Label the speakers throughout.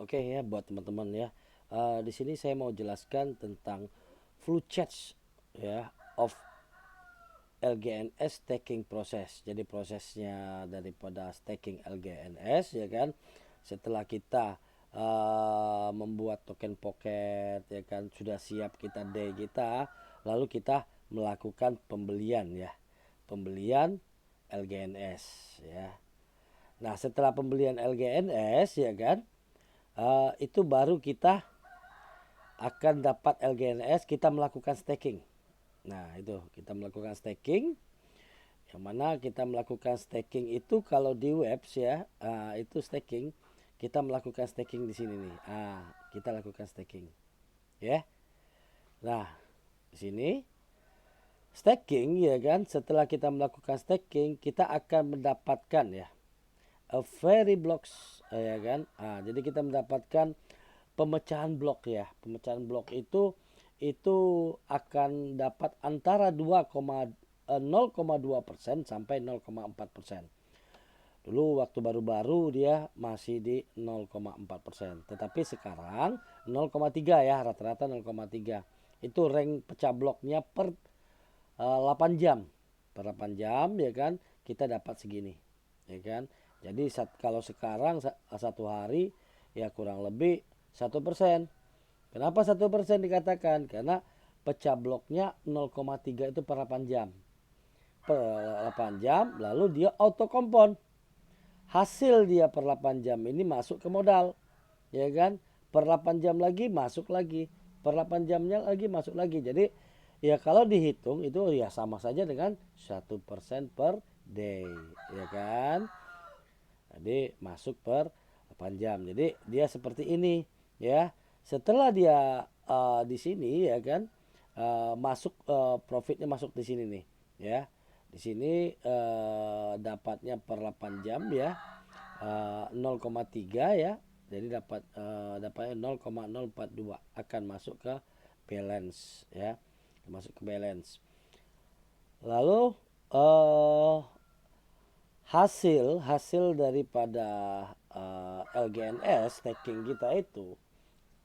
Speaker 1: Oke ya buat teman-teman ya. Di sini saya mau jelaskan tentang flow chart ya of LGNS staking proses. Jadi prosesnya daripada staking LGNS ya kan. Setelah kita membuat token pocket ya kan, sudah siap kita day kita, lalu kita melakukan pembelian ya. Pembelian LGNS ya. Nah, setelah pembelian LGNS ya kan, itu baru kita akan dapat LGNS, kita melakukan staking. Nah, itu kita melakukan staking. Yang mana kita melakukan staking itu kalau di webs ya, itu staking. Kita melakukan staking di sini nih. Kita lakukan staking. Ya. Nah, di sini staking ya kan, setelah kita melakukan staking, kita akan mendapatkan ya a very blocks ya kan. Jadi kita mendapatkan pemecahan blok ya. Pemecahan blok itu akan dapat antara 0,2% sampai 0,4%. Dulu waktu baru-baru dia masih di 0,4%. Tetapi sekarang 0,3 ya, rata-rata 0,3. Itu rank pecah bloknya per 8 jam. Per 8 jam ya kan kita dapat segini. Ya kan? Jadi kalau sekarang satu hari ya kurang lebih 1%. Kenapa 1% dikatakan? Karena pecah bloknya 0,3 itu per 8 jam. Per 8 jam lalu dia auto kompon. Hasil dia per 8 jam ini masuk ke modal. Ya kan? Per 8 jam lagi masuk lagi. Per 8 jamnya lagi masuk lagi. Jadi ya kalau dihitung itu ya sama saja dengan 1% per day. Ya kan? Jadi masuk per 8 jam. Jadi dia seperti ini ya. Setelah dia di sini ya kan masuk profitnya masuk di sini nih ya. Di sini dapatnya per 8 jam ya 0,3 ya. Jadi dapatnya 0,042 akan masuk ke balance ya. Masuk ke balance. Lalu hasil daripada LGNS staking kita itu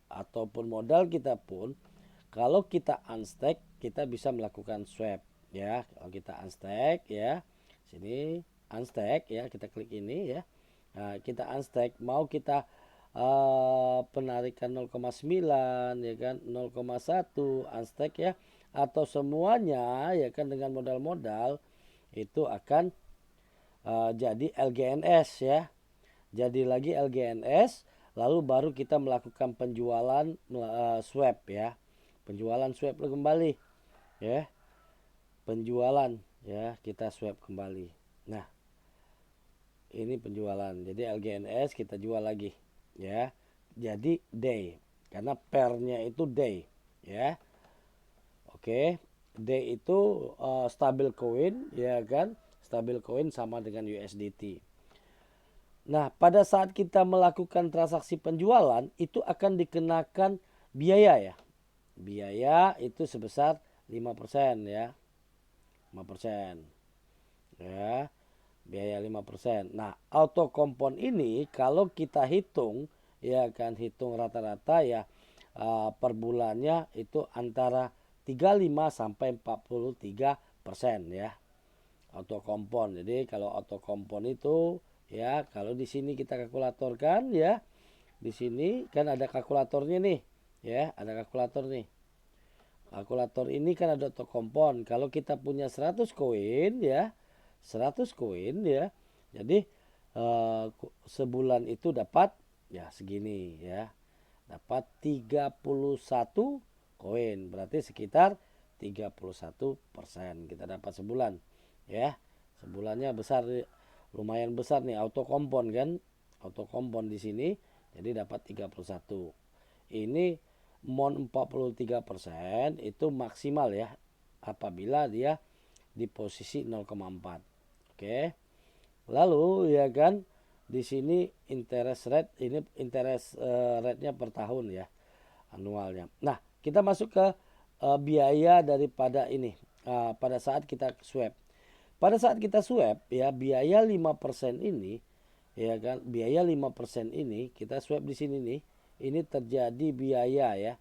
Speaker 1: ataupun modal kita pun kalau kita unstack kita bisa melakukan swap ya. Kalau kita unstack ya sini unstack ya, kita klik ini ya. Nah, kita unstack mau kita penarikan 0,9 ya kan 0,1 unstack ya atau semuanya ya kan dengan modal-modal itu akan jadi LGNS ya. Jadi lagi LGNS lalu baru kita melakukan penjualan swap ya. Penjualan swap kembali ya. Penjualan ya, kita swap kembali. Nah, ini penjualan. Jadi LGNS kita jual lagi ya. Jadi day karena pairnya itu day ya. Oke. Day itu stabil coin ya kan. Stabil coin sama dengan USDT. Nah, pada saat kita melakukan transaksi penjualan itu akan dikenakan biaya ya. Biaya itu sebesar 5% ya. 5%. Ya. Biaya 5%. Nah, auto kompon ini kalau kita hitung ya kan hitung rata-rata ya per bulannya itu antara 35 sampai 43% ya. Auto kompon. Jadi kalau auto kompon itu ya kalau di sini kita kalkulatorkan ya, di sini kan ada kalkulatornya nih ya, ada kalkulator nih. Kalkulator ini kan ada auto kompon. Kalau kita punya 100 koin ya, 100 koin ya, jadi sebulan itu dapat ya segini ya, dapat 31 koin, berarti sekitar 31% kita dapat sebulan ya. Sebulannya besar, lumayan besar nih auto kompon kan, auto kompon di sini jadi dapat 31. Ini mon 43% itu maksimal ya apabila dia di posisi 0,4. Oke. Lalu ya kan di sini interest rate, ini interest rate-nya per tahun ya, anualnya. Nah, kita masuk ke biaya daripada ini pada saat kita swap. Pada saat kita swap ya biaya 5% ini ya kan, biaya 5% ini kita swap di sini nih. Ini terjadi biaya ya.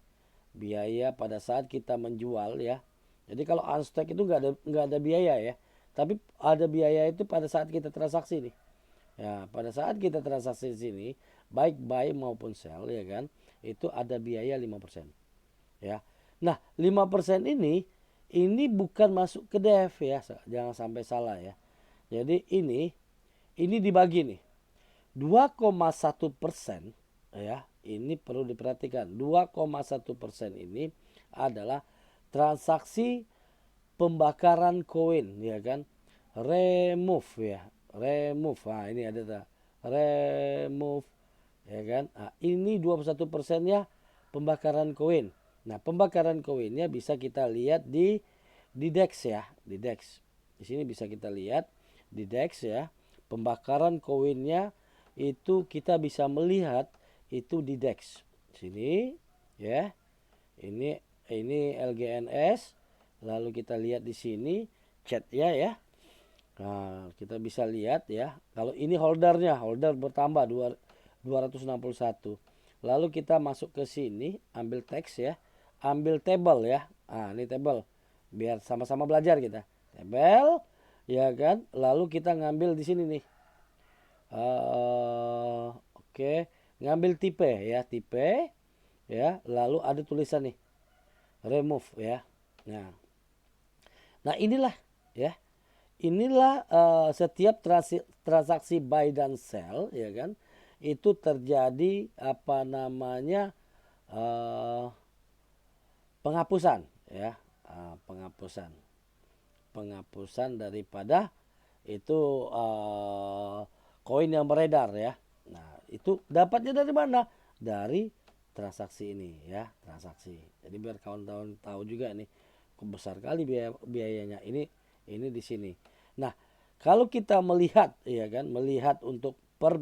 Speaker 1: Biaya pada saat kita menjual ya. Jadi kalau unstack itu nggak ada biaya ya. Tapi ada biaya itu pada saat kita transaksi nih. Ya, pada saat kita transaksi di sini, baik buy maupun sell ya kan, itu ada biaya 5%. Ya. Nah, 5% ini bukan masuk ke DEF ya, jangan sampai salah ya. Jadi ini dibagi nih. 2,1% ya, ini perlu diperhatikan. 2,1% ini adalah transaksi pembakaran koin ya kan, remove ya, remove. Nah ini ada remove ya kan. Nah, ini 21% ya pembakaran koin. Nah pembakaran koinnya bisa kita lihat di DEX ya, di DEX. Di sini bisa kita lihat di DEX ya, pembakaran koinnya itu kita bisa melihat itu di DEX sini ya. Ini LGNS. Lalu kita lihat di sini chat ya. Nah, kita bisa lihat ya. Kalau ini holder bertambah 261. Lalu kita masuk ke sini, ambil teks ya. Ambil table ya. Ah, ini table. Biar sama-sama belajar kita. Table ya kan. Lalu kita ngambil di sini nih. Oke. Ngambil tipe ya, tipe ya. Lalu ada tulisan nih. Remove ya. Nah, inilah ya. Inilah setiap transaksi buy dan sell ya kan, itu terjadi apa namanya penghapusan ya, penghapusan daripada itu koin yang beredar ya. Nah, itu dapatnya dari mana? Dari transaksi ini ya, transaksi. Jadi biar kawan-kawan tahu juga nih, besar kali biayanya. Ini di sini. Nah, kalau kita melihat ya kan, melihat untuk per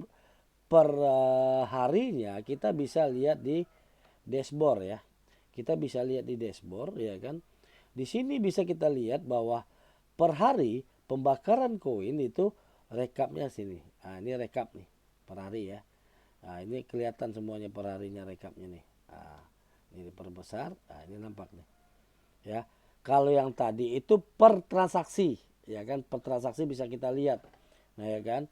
Speaker 1: harinya, kita bisa lihat di dashboard ya. Kita bisa lihat di dashboard ya kan. Di sini bisa kita lihat bahwa per hari pembakaran koin itu rekapnya sini. Nah, ini rekap nih per hari ya. Nah, ini kelihatan semuanya per harinya rekapnya nih. Nah, ini diperbesar. Nah, ini nampak nih. Ya. Kalau yang tadi itu per transaksi, ya kan, per transaksi bisa kita lihat. Nah, ya kan?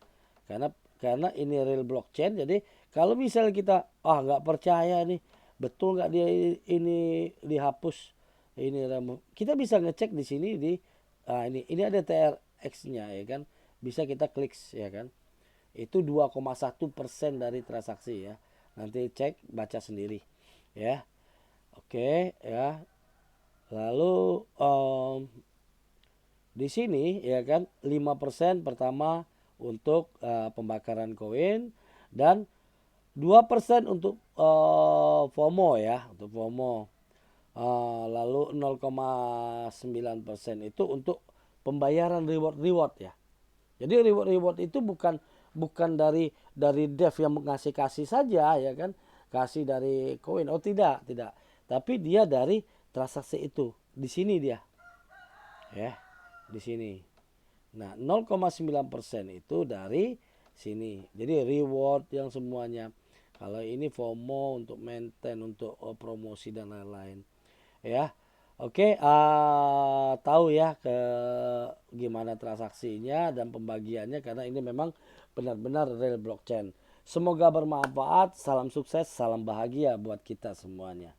Speaker 1: Karena ini real blockchain, jadi kalau misalnya kita nggak percaya nih, betul nggak dia ini dihapus, ini remove, kita bisa ngecek di sini ini ada TRX-nya ya kan, bisa kita klik ya kan. Itu 2,1% dari transaksi ya. Nanti cek baca sendiri ya. Oke ya. Lalu di sini ya kan 5% pertama untuk pembakaran koin dan 2% untuk FOMO ya, untuk FOMO. Lalu 0,9% itu untuk pembayaran reward ya. Jadi reward itu bukan dari dev yang kasih saja ya kan, kasih dari koin. Oh tidak. Tapi dia dari transaksi itu. Di sini dia. Ya, di sini. Nah, 0,9% itu dari sini. Jadi reward yang semuanya. Kalau ini FOMO untuk maintain, untuk promosi dan lain-lain. Ya. Oke, tahu ya gimana transaksinya dan pembagiannya, karena ini memang benar-benar real blockchain. Semoga bermanfaat. Salam sukses, salam bahagia buat kita semuanya.